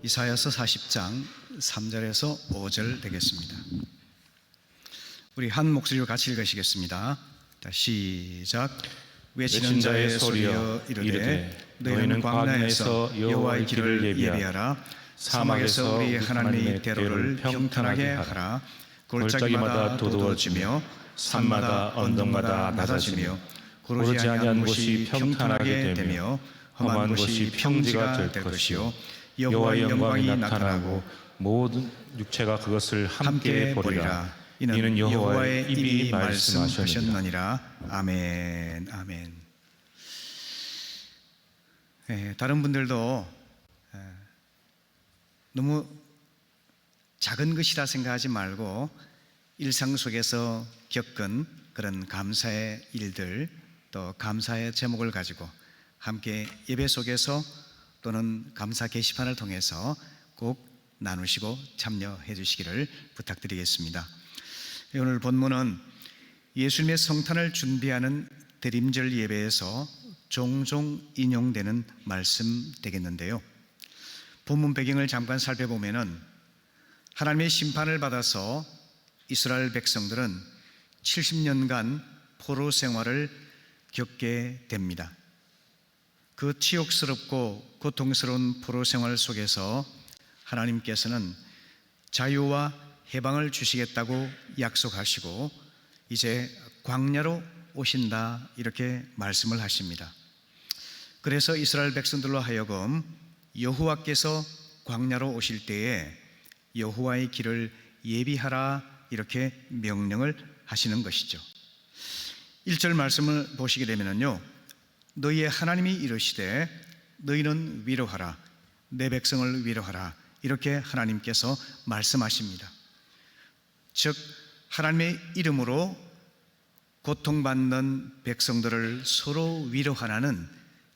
이사야서 40장 3절에서 5절 되겠습니다. 우리 한 목소리로 같이 읽으시겠습니다. 자, 시작. 외치는 자의 소리여 이르되 너희는 광야에서 여호와의 길을 예비하라. 사막에서 우리 하나님의 대로를 평탄하게 하라. 골짜기마다 도두어지며 산마다 언덕마다 낮아지며 고르지 아니한 곳이 평탄하게 되며 험한 곳이 평지가 될 것이요 여호와의 영광이 나타나고 모든 육체가 그것을 함께 보리라. 이는 여호와의 입이 말씀하셨느니라. 아멘. 아멘. 다른 분들도 너무 작은 것이라 생각하지 말고 일상 속에서 겪은 그런 감사의 일들, 또 감사의 제목을 가지고 함께 예배 속에서 또는 감사 게시판을 통해서 꼭 나누시고 참여해 주시기를 부탁드리겠습니다. 오늘 본문은 예수님의 성탄을 준비하는 대림절 예배에서 종종 인용되는 말씀 되겠는데요. 본문 배경을 잠깐 살펴보면은 하나님의 심판을 받아서 이스라엘 백성들은 70년간 포로 생활을 겪게 됩니다. 그 치욕스럽고 고통스러운 포로 생활 속에서 하나님께서는 자유와 해방을 주시겠다고 약속하시고 이제 광야로 오신다 이렇게 말씀을 하십니다. 그래서 이스라엘 백성들로 하여금 여호와께서 광야로 오실 때에 여호와의 길을 예비하라 이렇게 명령을 하시는 것이죠. 1절 말씀을 보시게 되면요, 너희의 하나님이 이르시되 너희는 위로하라, 내 백성을 위로하라 이렇게 하나님께서 말씀하십니다. 즉 하나님의 이름으로 고통받는 백성들을 서로 위로하라는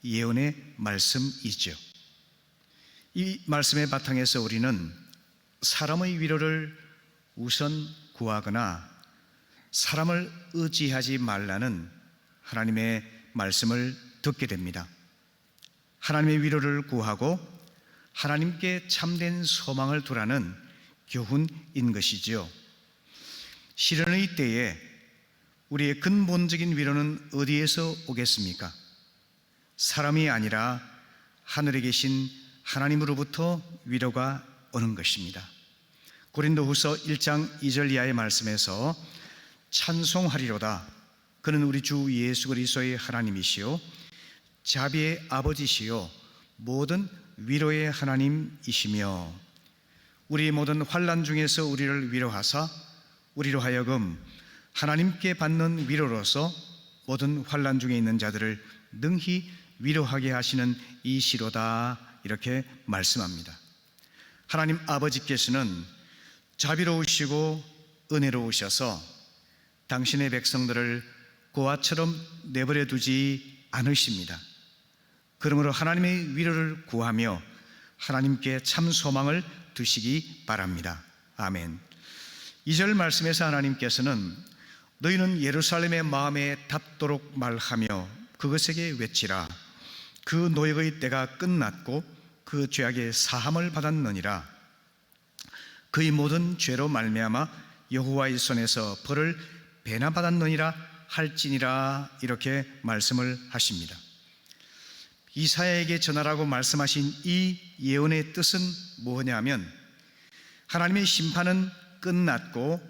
예언의 말씀이죠. 이 말씀의 바탕에서 우리는 사람의 위로를 우선 구하거나 사람을 의지하지 말라는 하나님의 말씀을 듣게 됩니다. 하나님의 위로를 구하고 하나님께 참된 소망을 두라는 교훈인 것이지요. 시련의 때에 우리의 근본적인 위로는 어디에서 오겠습니까? 사람이 아니라 하늘에 계신 하나님으로부터 위로가 오는 것입니다. 고린도후서 1장 2절 이하의 말씀에서 찬송하리로다. 그는 우리 주 예수 그리스도의 하나님이시요 자비의 아버지시요 모든 위로의 하나님이시며 우리 모든 환난 중에서 우리를 위로하사 우리로 하여금 하나님께 받는 위로로서 모든 환난 중에 있는 자들을 능히 위로하게 하시는 이시로다 이렇게 말씀합니다. 하나님 아버지께서는 자비로우시고 은혜로우셔서 당신의 백성들을 고아처럼 내버려 두지 않으십니다. 그러므로 하나님의 위로를 구하며 하나님께 참 소망을 두시기 바랍니다. 아멘. 2절 말씀에서 하나님께서는 너희는 예루살렘의 마음에 닿도록 말하며 그것에게 외치라. 그 노역의 때가 끝났고 그 죄악의 사함을 받았느니라. 그의 모든 죄로 말미암아 여호와의 손에서 벌을 배나 받았느니라 할지니라 이렇게 말씀을 하십니다. 이사야에게 전하라고 말씀하신 이 예언의 뜻은 뭐냐면 하나님의 심판은 끝났고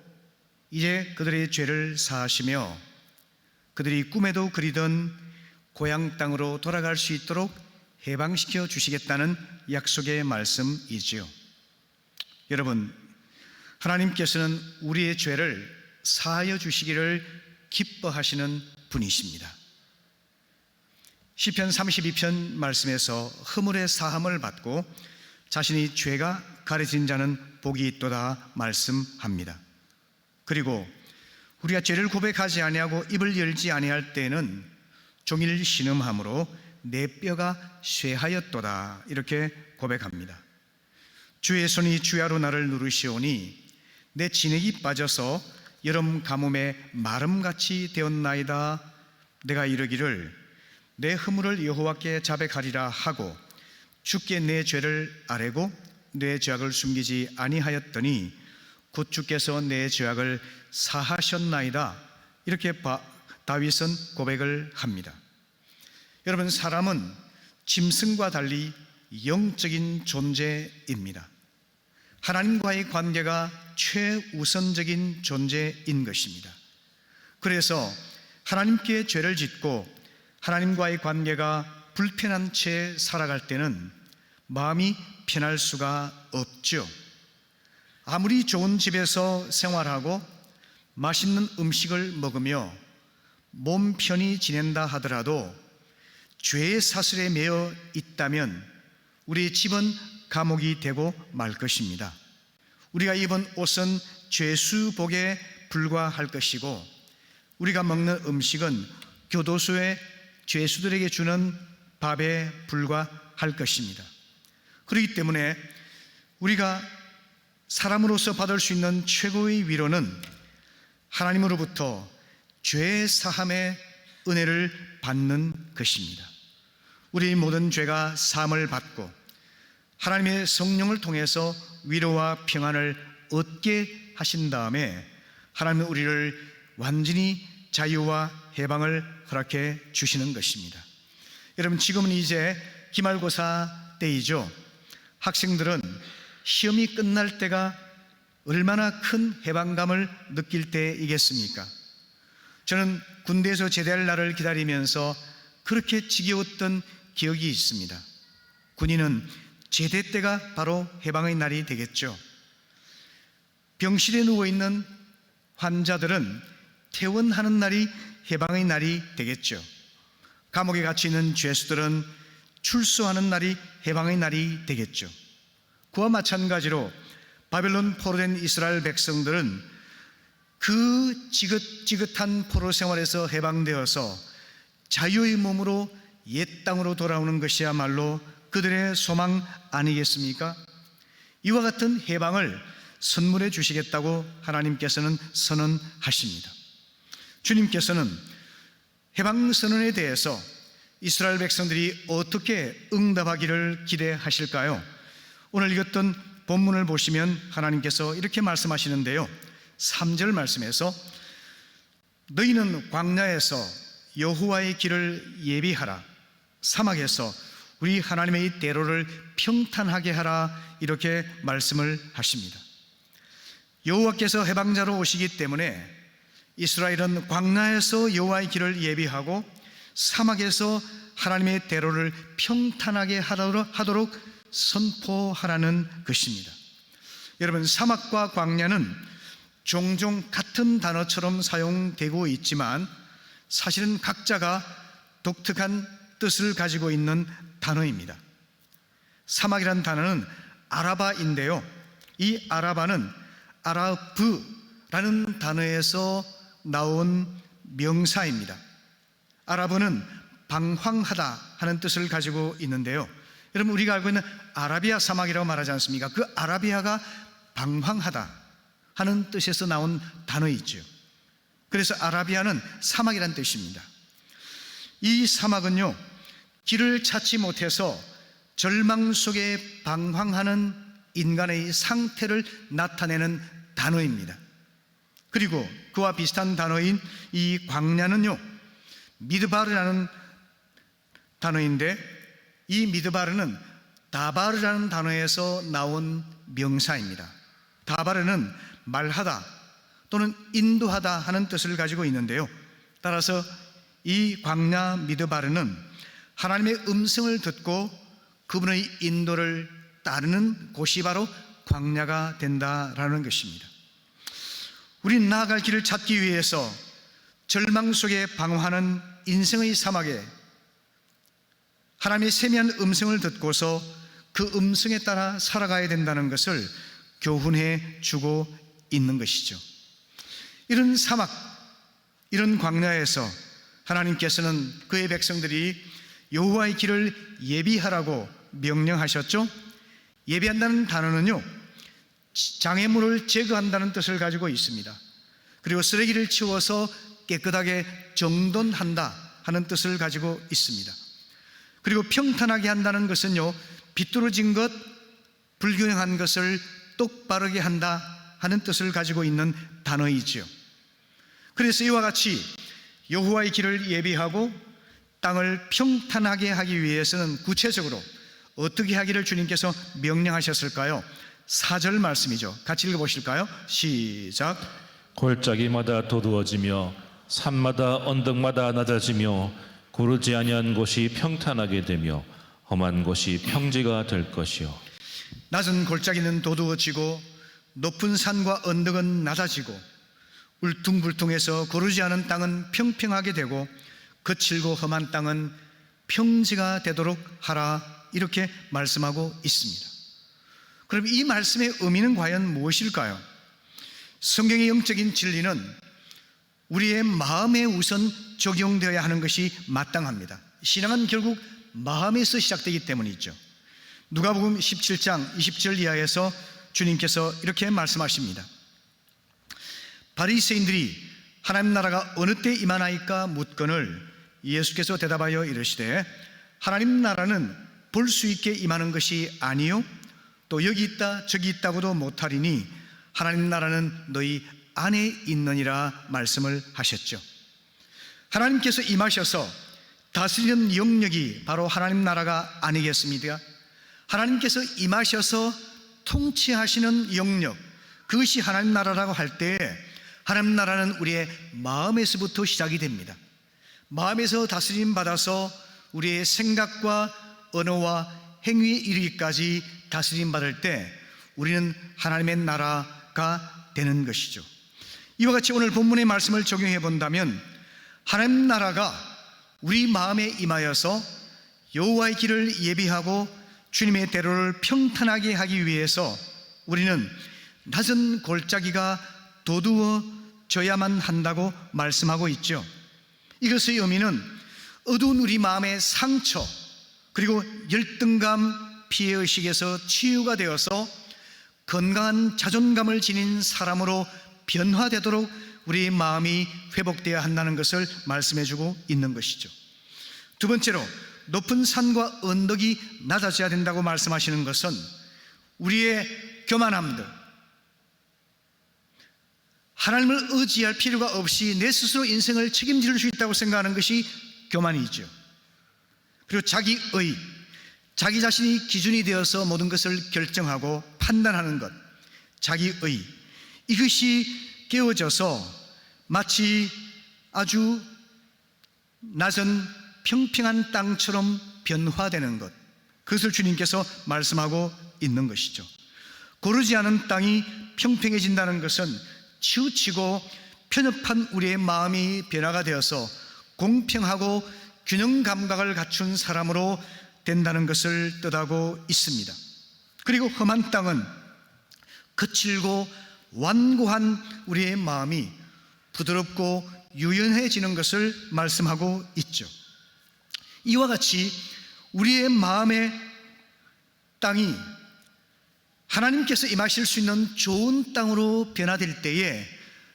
이제 그들의 죄를 사하시며 그들이 꿈에도 그리던 고향 땅으로 돌아갈 수 있도록 해방시켜 주시겠다는 약속의 말씀이지요. 여러분, 하나님께서는 우리의 죄를 사하여 주시기를 기뻐하시는 분이십니다. 시편 32편 말씀에서 허물의 사함을 받고 자신의 죄가 가려진 자는 복이 있도다 말씀합니다. 그리고 우리가 죄를 고백하지 아니하고 입을 열지 아니할 때에는 종일 신음함으로 내 뼈가 쇠하였도다 이렇게 고백합니다. 주의 손이 주야로 나를 누르시오니 내 진액이 빠져서 여름 가뭄에 마름같이 되었나이다. 내가 이르기를 내 허물을 여호와께 자백하리라 하고 주께 내 죄를 아뢰고 내 죄악을 숨기지 아니하였더니 곧 주께서 내 죄악을 사하셨나이다. 이렇게 다윗은 고백을 합니다. 여러분, 사람은 짐승과 달리 영적인 존재입니다. 하나님과의 관계가 최우선적인 존재인 것입니다. 그래서 하나님께 죄를 짓고 하나님과의 관계가 불편한 채 살아갈 때는 마음이 편할 수가 없죠. 아무리 좋은 집에서 생활하고 맛있는 음식을 먹으며 몸 편히 지낸다 하더라도 죄의 사슬에 매여 있다면 우리의 집은 감옥이 되고 말 것입니다. 우리가 입은 옷은 죄수복에 불과할 것이고 우리가 먹는 음식은 교도소의 죄수들에게 주는 밥에 불과할 것입니다. 그렇기 때문에 우리가 사람으로서 받을 수 있는 최고의 위로는 하나님으로부터 죄 사함의 은혜를 받는 것입니다. 우리 모든 죄가 사함을 받고 하나님의 성령을 통해서 위로와 평안을 얻게 하신 다음에 하나님은 우리를 완전히 자유와 해방을 허락해 주시는 것입니다. 여러분, 지금은 이제 기말고사 때이죠. 학생들은 시험이 끝날 때가 얼마나 큰 해방감을 느낄 때이겠습니까? 저는 군대에서 제대할 날을 기다리면서 그렇게 지겨웠던 기억이 있습니다. 군인은 제대 때가 바로 해방의 날이 되겠죠. 병실에 누워있는 환자들은 퇴원하는 날이 해방의 날이 되겠죠. 감옥에 갇혀 있는 죄수들은 출소하는 날이 해방의 날이 되겠죠. 그와 마찬가지로 바벨론 포로된 이스라엘 백성들은 그 지긋지긋한 포로 생활에서 해방되어서 자유의 몸으로 옛 땅으로 돌아오는 것이야말로 그들의 소망 아니겠습니까? 이와 같은 해방을 선물해 주시겠다고 하나님께서는 선언하십니다. 주님께서는 해방 선언에 대해서 이스라엘 백성들이 어떻게 응답하기를 기대하실까요? 오늘 읽었던 본문을 보시면 하나님께서 이렇게 말씀하시는데요, 3절 말씀에서 너희는 광야에서 여호와의 길을 예비하라, 사막에서 우리 하나님의 대로를 평탄하게 하라, 이렇게 말씀을 하십니다. 여호와께서 해방자로 오시기 때문에 이스라엘은 광야에서 여호와의 길을 예비하고 사막에서 하나님의 대로를 평탄하게 하도록 선포하라는 것입니다. 여러분, 사막과 광야는 종종 같은 단어처럼 사용되고 있지만 사실은 각자가 독특한 뜻을 가지고 있는 단어입니다. 사막이라는 단어는 아라바인데요, 이 아라바는 아라브라는 단어에서 나온 명사입니다. 아라브는 방황하다 하는 뜻을 가지고 있는데요, 여러분, 우리가 알고 있는 아라비아 사막이라고 말하지 않습니까? 그 아라비아가 방황하다 하는 뜻에서 나온 단어이죠. 그래서 아라비아는 사막이라는 뜻입니다. 이 사막은요, 길을 찾지 못해서 절망 속에 방황하는 인간의 상태를 나타내는 단어입니다. 그리고 그와 비슷한 단어인 이 광야는요, 미드바르라는 단어인데 이 미드바르는 다바르라는 단어에서 나온 명사입니다. 다바르는 말하다 또는 인도하다 하는 뜻을 가지고 있는데요, 따라서 이 광야 미드바르는 하나님의 음성을 듣고 그분의 인도를 따르는 곳이 바로 광야가 된다라는 것입니다. 우린 나아갈 길을 찾기 위해서 절망 속에 방황하는 인생의 사막에 하나님의 세미한 음성을 듣고서 그 음성에 따라 살아가야 된다는 것을 교훈해 주고 있는 것이죠. 이런 사막, 이런 광야에서 하나님께서는 그의 백성들이 여호와의 길을 예비하라고 명령하셨죠. 예비한다는 단어는요, 장애물을 제거한다는 뜻을 가지고 있습니다. 그리고 쓰레기를 치워서 깨끗하게 정돈한다 하는 뜻을 가지고 있습니다. 그리고 평탄하게 한다는 것은요, 비뚤어진 것, 불균형한 것을 똑바르게 한다 하는 뜻을 가지고 있는 단어이지요. 그래서 이와 같이 여호와의 길을 예비하고 땅을 평탄하게 하기 위해서는 구체적으로 어떻게 하기를 주님께서 명령하셨을까요? 4절 말씀이죠. 같이 읽어보실까요? 시작. 골짜기마다 도두어지며 산마다 언덕마다 낮아지며 고르지 아니한 곳이 평탄하게 되며 험한 곳이 평지가 될 것이요. 낮은 골짜기는 도두어지고 높은 산과 언덕은 낮아지고 울퉁불퉁해서 고르지 않은 땅은 평평하게 되고 거칠고 험한 땅은 평지가 되도록 하라, 이렇게 말씀하고 있습니다. 그럼 이 말씀의 의미는 과연 무엇일까요? 성경의 영적인 진리는 우리의 마음에 우선 적용되어야 하는 것이 마땅합니다. 신앙은 결국 마음에서 시작되기 때문이죠. 누가복음 17장 20절 이하에서 주님께서 이렇게 말씀하십니다. 바리새인들이 하나님 나라가 어느 때 임하나이까 묻거늘 예수께서 대답하여 이르시되 하나님 나라는 볼 수 있게 임하는 것이 아니요 또 여기 있다 저기 있다고도 못하리니 하나님 나라는 너희 안에 있느니라 말씀을 하셨죠. 하나님께서 임하셔서 다스리는 영역이 바로 하나님 나라가 아니겠습니까? 하나님께서 임하셔서 통치하시는 영역, 그것이 하나님 나라라고 할 때 하나님 나라는 우리의 마음에서부터 시작이 됩니다. 마음에서 다스림 받아서 우리의 생각과 언어와 행위에 이르기까지 다스림 받을 때 우리는 하나님의 나라가 되는 것이죠. 이와 같이 오늘 본문의 말씀을 적용해 본다면 하나님 나라가 우리 마음에 임하여서 여호와의 길을 예비하고 주님의 대로를 평탄하게 하기 위해서 우리는 낮은 골짜기가 도두어져야만 한다고 말씀하고 있죠. 이것의 의미는 어두운 우리 마음의 상처 그리고 열등감, 피해의식에서 치유가 되어서 건강한 자존감을 지닌 사람으로 변화되도록 우리의 마음이 회복되어야 한다는 것을 말씀해주고 있는 것이죠. 두 번째로 높은 산과 언덕이 낮아져야 된다고 말씀하시는 것은 우리의 교만함들, 하나님을 의지할 필요가 없이 내 스스로 인생을 책임질 수 있다고 생각하는 것이 교만이죠. 그리고 자기의, 자기 자신이 기준이 되어서 모든 것을 결정하고 판단하는 것, 자기의, 이것이 깨어져서 마치 아주 낮은 평평한 땅처럼 변화되는 것, 그것을 주님께서 말씀하고 있는 것이죠. 고르지 않은 땅이 평평해진다는 것은 치우치고 편협한 우리의 마음이 변화가 되어서 공평하고 균형 감각을 갖춘 사람으로 된다는 것을 뜻하고 있습니다. 그리고 험한 땅은 거칠고 완고한 우리의 마음이 부드럽고 유연해지는 것을 말씀하고 있죠. 이와 같이 우리의 마음의 땅이 하나님께서 임하실 수 있는 좋은 땅으로 변화될 때에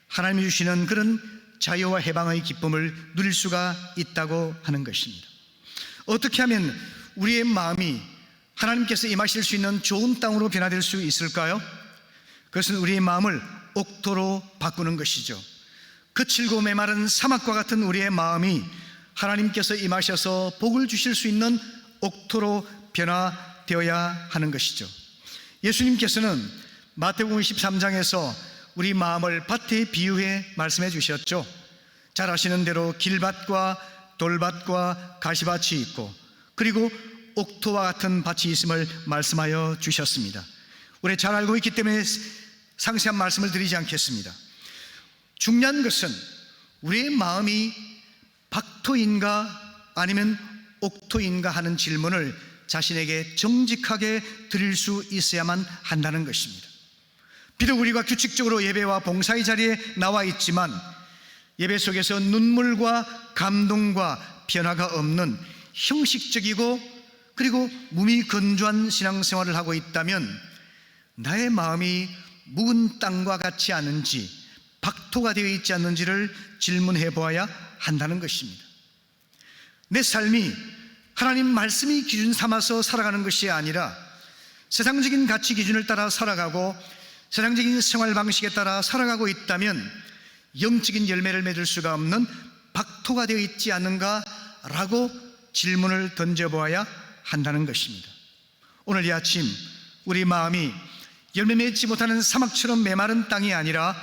하나님이 주시는 그런 자유와 해방의 기쁨을 누릴 수가 있다고 하는 것입니다. 어떻게 하면 우리의 마음이 하나님께서 임하실 수 있는 좋은 땅으로 변화될 수 있을까요? 그것은 우리의 마음을 옥토로 바꾸는 것이죠. 거칠고 메마른 사막과 같은 우리의 마음이 하나님께서 임하셔서 복을 주실 수 있는 옥토로 변화되어야 하는 것이죠. 예수님께서는 마태복음 13장에서 우리 마음을 밭에 비유해 말씀해 주셨죠. 잘 아시는 대로 길밭과 돌밭과 가시밭이 있고 그리고 옥토와 같은 밭이 있음을 말씀하여 주셨습니다. 우리 잘 알고 있기 때문에 상세한 말씀을 드리지 않겠습니다. 중요한 것은 우리의 마음이 박토인가 아니면 옥토인가 하는 질문을 자신에게 정직하게 드릴 수 있어야만 한다는 것입니다. 비록 우리가 규칙적으로 예배와 봉사의 자리에 나와 있지만 예배 속에서 눈물과 감동과 변화가 없는 형식적이고 그리고 몸이 건조한 신앙생활을 하고 있다면 나의 마음이 묵은 땅과 같지 않은지, 박토가 되어 있지 않는지를 질문해 보아야 한다는 것입니다. 내 삶이 하나님 말씀이 기준 삼아서 살아가는 것이 아니라 세상적인 가치 기준을 따라 살아가고 세상적인 생활 방식에 따라 살아가고 있다면 영적인 열매를 맺을 수가 없는 박토가 되어 있지 않는가라고 질문을 던져보아야 한다는 것입니다. 오늘 이 아침 우리 마음이 열매 맺지 못하는 사막처럼 메마른 땅이 아니라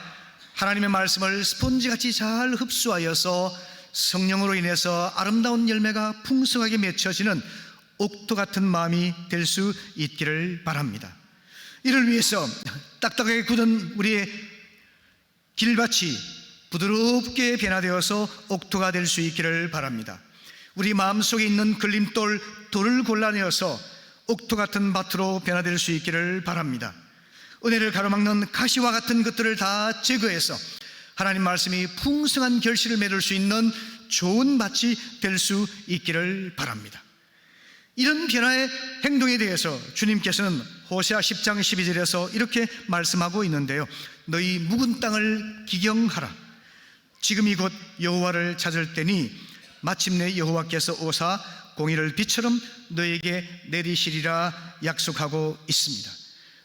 하나님의 말씀을 스폰지같이 잘 흡수하여서 성령으로 인해서 아름다운 열매가 풍성하게 맺혀지는 옥토 같은 마음이 될 수 있기를 바랍니다. 이를 위해서 딱딱하게 굳은 우리의 길밭이 부드럽게 변화되어서 옥토가 될 수 있기를 바랍니다. 우리 마음속에 있는 걸림돌, 돌을 골라내어서 옥토 같은 밭으로 변화될 수 있기를 바랍니다. 은혜를 가로막는 가시와 같은 것들을 다 제거해서 하나님 말씀이 풍성한 결실을 맺을 수 있는 좋은 밭이 될 수 있기를 바랍니다. 이런 변화의 행동에 대해서 주님께서는 호세아 10장 12절에서 이렇게 말씀하고 있는데요. 너희 묵은 땅을 기경하라. 지금이 곧 여호와를 찾을 때니 마침내 여호와께서 오사 공의를 비처럼 너에게 내리시리라 약속하고 있습니다.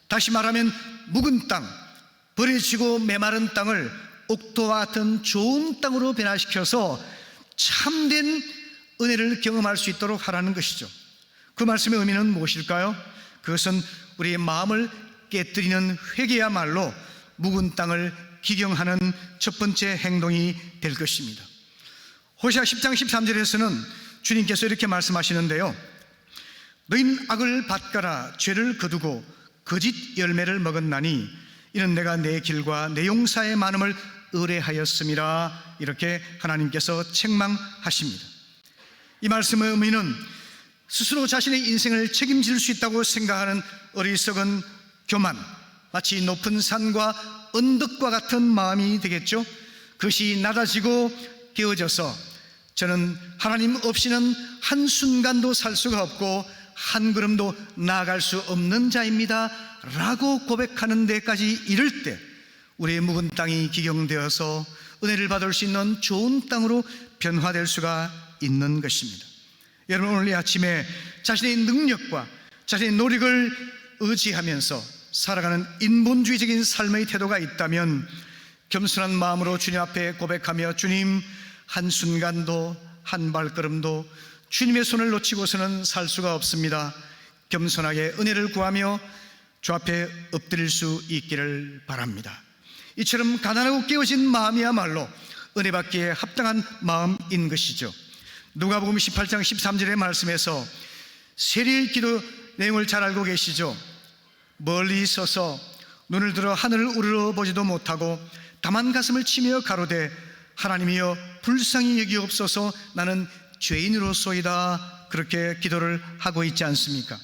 다시 말하면 묵은 땅, 버려지고 메마른 땅을 옥토와 같은 좋은 땅으로 변화시켜서 참된 은혜를 경험할 수 있도록 하라는 것이죠. 그 말씀의 의미는 무엇일까요? 그것은 우리의 마음을 깨뜨리는 회개야말로 묵은 땅을 기경하는 첫 번째 행동이 될 것입니다. 호세아 10장 13절에서는 주님께서 이렇게 말씀하시는데요. 너희는 악을 밭가라 죄를 거두고 거짓 열매를 먹었나니 이는 내가 내 길과 내 용사의 많음을 의뢰하였음이라. 이렇게 하나님께서 책망하십니다. 이 말씀의 의미는 스스로 자신의 인생을 책임질 수 있다고 생각하는 어리석은 교만, 마치 높은 산과 언덕과 같은 마음이 되겠죠. 그것이 낮아지고 깨어져서 저는 하나님 없이는 한순간도 살 수가 없고 한 걸음도 나아갈 수 없는 자입니다 라고 고백하는 데까지 이를 때 우리의 묵은 땅이 기경되어서 은혜를 받을 수 있는 좋은 땅으로 변화될 수가 있는 것입니다. 여러분, 오늘 이 아침에 자신의 능력과 자신의 노력을 의지하면서 살아가는 인본주의적인 삶의 태도가 있다면 겸손한 마음으로 주님 앞에 고백하며 주님, 한순간도 한 발걸음도 주님의 손을 놓치고서는 살 수가 없습니다. 겸손하게 은혜를 구하며 주 앞에 엎드릴 수 있기를 바랍니다. 이처럼 가난하고 깨어진 마음이야말로 은혜 받기에 합당한 마음인 것이죠. 누가복음 18장 13절의 말씀에서 세리의 기도 내용을 잘 알고 계시죠. 멀리 서서 눈을 들어 하늘을 우러러 보지도 못하고 다만 가슴을 치며 가로되 하나님이여 불쌍히 여기옵소서 나는 죄인으로소이다. 그렇게 기도를 하고 있지 않습니까?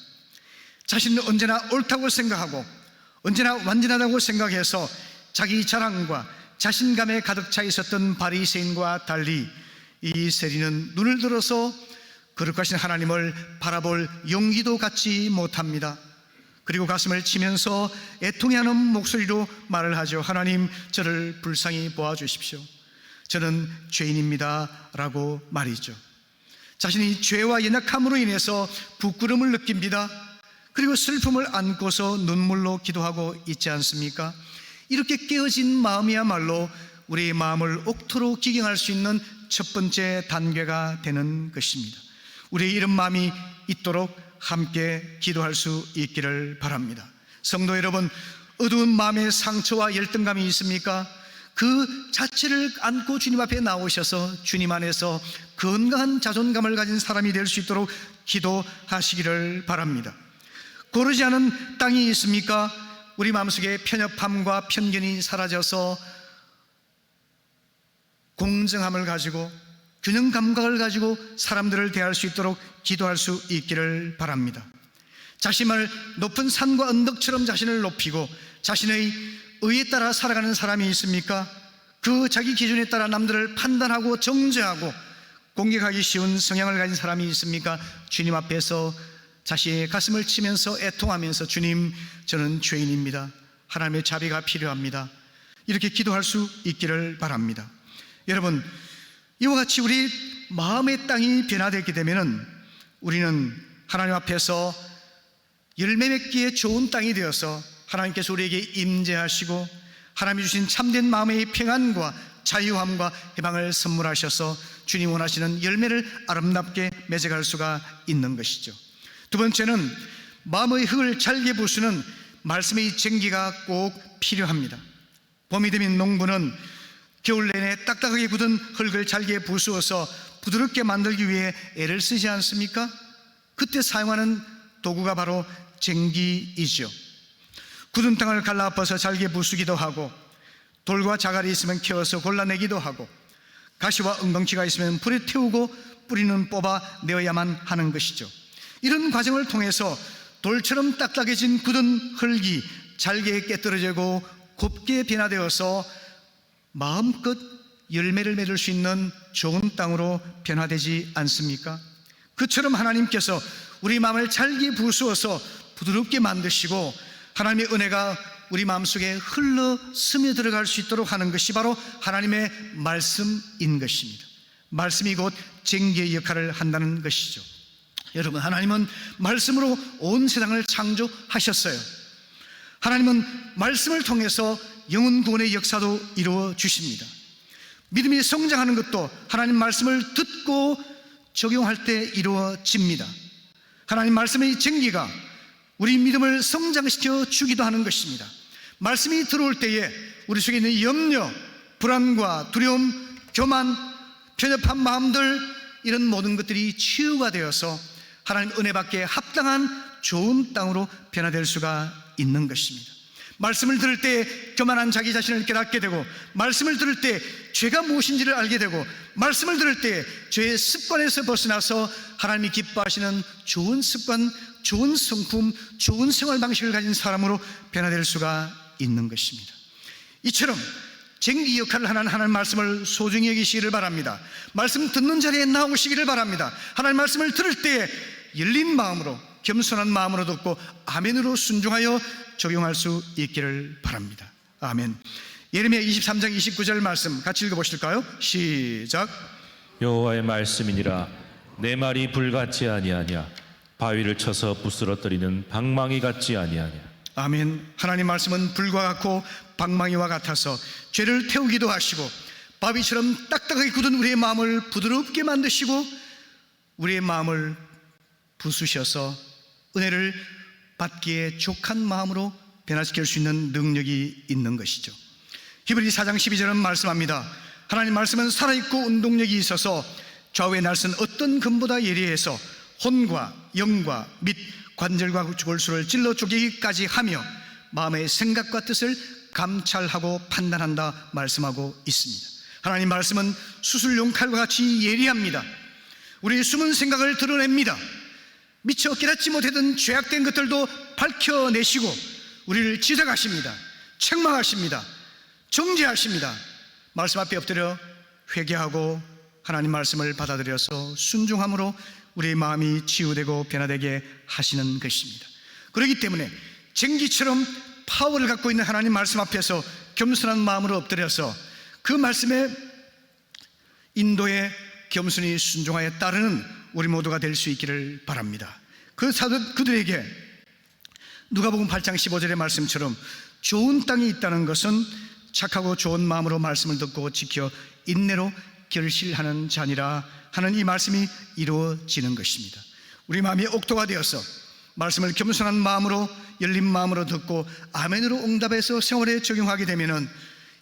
자신은 언제나 옳다고 생각하고 언제나 완전하다고 생각해서 자기 자랑과 자신감에 가득 차 있었던 바리새인과 달리 이 세리는 눈을 들어서 거룩하신 하나님을 바라볼 용기도 갖지 못합니다. 그리고 가슴을 치면서 애통해하는 목소리로 말을 하죠. 하나님, 저를 불쌍히 보아주십시오. 저는 죄인입니다 라고 말이죠. 자신이 죄와 연약함으로 인해서 부끄러움을 느낍니다. 그리고 슬픔을 안고서 눈물로 기도하고 있지 않습니까? 이렇게 깨어진 마음이야말로 우리의 마음을 옥토로 기경할 수 있는 첫 번째 단계가 되는 것입니다. 우리의 이런 마음이 있도록 함께 기도할 수 있기를 바랍니다. 성도 여러분, 어두운 마음의 상처와 열등감이 있습니까? 그 자체를 안고 주님 앞에 나오셔서 주님 안에서 건강한 자존감을 가진 사람이 될 수 있도록 기도하시기를 바랍니다. 고르지 않은 땅이 있습니까? 우리 마음속에 편협함과 편견이 사라져서 공정함을 가지고 균형 감각을 가지고 사람들을 대할 수 있도록 기도할 수 있기를 바랍니다. 자신을 높은 산과 언덕처럼 자신을 높이고 자신의 의에 따라 살아가는 사람이 있습니까? 그 자기 기준에 따라 남들을 판단하고 정죄하고 공격하기 쉬운 성향을 가진 사람이 있습니까? 주님 앞에서 자신의 가슴을 치면서 애통하면서 주님, 저는 죄인입니다. 하나님의 자비가 필요합니다. 이렇게 기도할 수 있기를 바랍니다. 여러분, 이와 같이 우리 마음의 땅이 변화되게 되면 우리는 하나님 앞에서 열매 맺기에 좋은 땅이 되어서 하나님께서 우리에게 임재하시고 하나님이 주신 참된 마음의 평안과 자유함과 해방을 선물하셔서 주님 원하시는 열매를 아름답게 맺어갈 수가 있는 것이죠. 두 번째는 마음의 흙을 잘게 부수는 말씀의 쟁기가 꼭 필요합니다. 봄이 되면 농부는 겨울 내내 딱딱하게 굳은 흙을 잘게 부수어서 부드럽게 만들기 위해 애를 쓰지 않습니까? 그때 사용하는 도구가 바로 쟁기이죠. 굳은 땅을 갈라엎어서 잘게 부수기도 하고, 돌과 자갈이 있으면 캐어서 골라내기도 하고, 가시와 엉겅퀴가 있으면 불에 태우고 뿌리는 뽑아 내어야만 하는 것이죠. 이런 과정을 통해서 돌처럼 딱딱해진 굳은 흙이 잘게 깨떨어지고 곱게 변화되어서 마음껏 열매를 맺을 수 있는 좋은 땅으로 변화되지 않습니까? 그처럼 하나님께서 우리 마음을 잘게 부수어서 부드럽게 만드시고 하나님의 은혜가 우리 마음속에 흘러 스며들어갈 수 있도록 하는 것이 바로 하나님의 말씀인 것입니다. 말씀이 곧 쟁기의 역할을 한다는 것이죠. 여러분, 하나님은 말씀으로 온 세상을 창조하셨어요. 하나님은 말씀을 통해서 영혼 구원의 역사도 이루어 주십니다. 믿음이 성장하는 것도 하나님 말씀을 듣고 적용할 때 이루어집니다. 하나님 말씀의 쟁기가 우리 믿음을 성장시켜 주기도 하는 것입니다. 말씀이 들어올 때에 우리 속에 있는 염려, 불안과 두려움, 교만, 편협한 마음들, 이런 모든 것들이 치유가 되어서 하나님 은혜 받기에 합당한 좋은 땅으로 변화될 수가 있는 것입니다. 말씀을 들을 때 교만한 자기 자신을 깨닫게 되고, 말씀을 들을 때 죄가 무엇인지를 알게 되고, 말씀을 들을 때 죄의 습관에서 벗어나서 하나님이 기뻐하시는 좋은 습관, 좋은 성품, 좋은 생활 방식을 가진 사람으로 변화될 수가 있는 것입니다. 이처럼 쟁기 역할을 하는 하나님 말씀을 소중히 여기시기를 바랍니다. 말씀 듣는 자리에 나오시기를 바랍니다. 하나님 말씀을 들을 때 열린 마음으로, 겸손한 마음으로 듣고 아멘으로 순종하여 적용할 수 있기를 바랍니다. 아멘. 예레미야 23장 29절 말씀 같이 읽어보실까요? 시작. 여호와의 말씀이니라. 내 말이 불같지 아니하냐, 바위를 쳐서 부스러뜨리는 방망이 같지 아니하냐. 아멘. 하나님 말씀은 불과 같고 방망이와 같아서 죄를 태우기도 하시고, 바위처럼 딱딱하게 굳은 우리의 마음을 부드럽게 만드시고 우리의 마음을 부수셔서 은혜를 받기에 족한 마음으로 변화시킬 수 있는 능력이 있는 것이죠. 히브리 4장 12절은 말씀합니다. 하나님 말씀은 살아있고 운동력이 있어서 좌우에 날선 어떤 금보다 예리해서 혼과 영과 및 관절과 골수를 찔러 쪼개기까지 하며 마음의 생각과 뜻을 감찰하고 판단한다 말씀하고 있습니다. 하나님 말씀은 수술용 칼과 같이 예리합니다. 우리의 숨은 생각을 드러냅니다. 미처 깨닫지 못했던 죄악된 것들도 밝혀내시고 우리를 지적하십니다. 책망하십니다. 정죄하십니다. 말씀 앞에 엎드려 회개하고 하나님 말씀을 받아들여서 순종함으로 우리의 마음이 치유되고 변화되게 하시는 것입니다. 그렇기 때문에 쟁기처럼 파워를 갖고 있는 하나님 말씀 앞에서 겸손한 마음으로 엎드려서 그 말씀의 인도에 겸손히 순종하여 따르는 우리 모두가 될 수 있기를 바랍니다. 그 그들에게 누가복음 8장 15절의 말씀처럼 좋은 땅이 있다는 것은 착하고 좋은 마음으로 말씀을 듣고 지켜 인내로 결실하는 자니라 하는 이 말씀이 이루어지는 것입니다. 우리 마음이 옥토가 되어서 말씀을 겸손한 마음으로, 열린 마음으로 듣고 아멘으로 응답해서 생활에 적용하게 되면은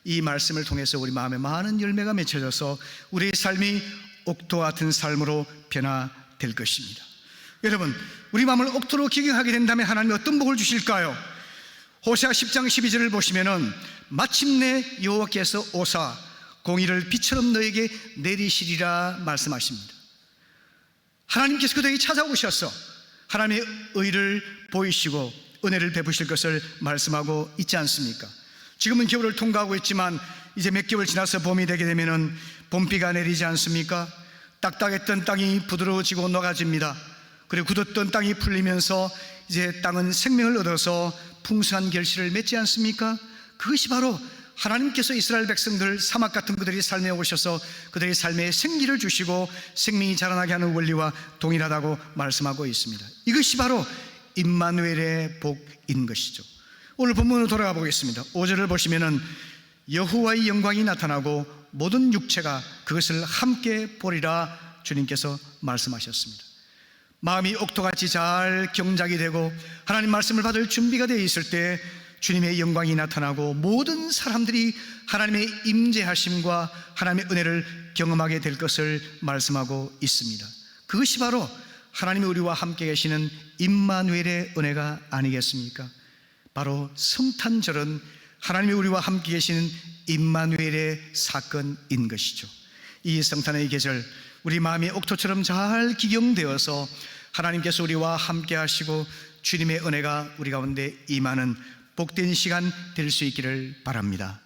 이 말씀을 통해서 우리 마음에 많은 열매가 맺혀져서 우리의 삶이 옥토와 같은 삶으로 변화될 것입니다. 여러분, 우리 마음을 옥토로 기경하게 된다면 하나님이 어떤 복을 주실까요? 호세아 10장 12절을 보시면은 마침내 여호와께서 오사 공의를 비처럼 너에게 내리시리라 말씀하십니다. 하나님께서 그들에게 찾아오셔서 하나님의 의를 보이시고 은혜를 베푸실 것을 말씀하고 있지 않습니까? 지금은 겨울을 통과하고 있지만 이제 몇 개월 지나서 봄이 되게 되면은 봄비가 내리지 않습니까? 딱딱했던 땅이 부드러워지고 녹아집니다. 그리고 굳었던 땅이 풀리면서 이제 땅은 생명을 얻어서 풍성한 결실을 맺지 않습니까? 그것이 바로 하나님께서 이스라엘 백성들, 사막 같은 그들의 삶에 오셔서 그들의 삶에 생기를 주시고 생명이 자라나게 하는 원리와 동일하다고 말씀하고 있습니다. 이것이 바로 임마누엘의 복인 것이죠. 오늘 본문으로 돌아가 보겠습니다. 5절을 보시면은 여호와의 영광이 나타나고 모든 육체가 그것을 함께 보리라 주님께서 말씀하셨습니다. 마음이 옥토같이 잘 경작이 되고 하나님 말씀을 받을 준비가 되어 있을 때 주님의 영광이 나타나고 모든 사람들이 하나님의 임재하심과 하나님의 은혜를 경험하게 될 것을 말씀하고 있습니다. 그것이 바로 하나님이 우리와 함께 계시는 임마누엘의 은혜가 아니겠습니까? 바로 성탄절은 하나님이 우리와 함께 계시는 임마누엘의 사건인 것이죠. 이 성탄의 계절, 우리 마음이 옥토처럼 잘 기경되어서 하나님께서 우리와 함께 하시고 주님의 은혜가 우리 가운데 임하는 복된 시간 될 수 있기를 바랍니다.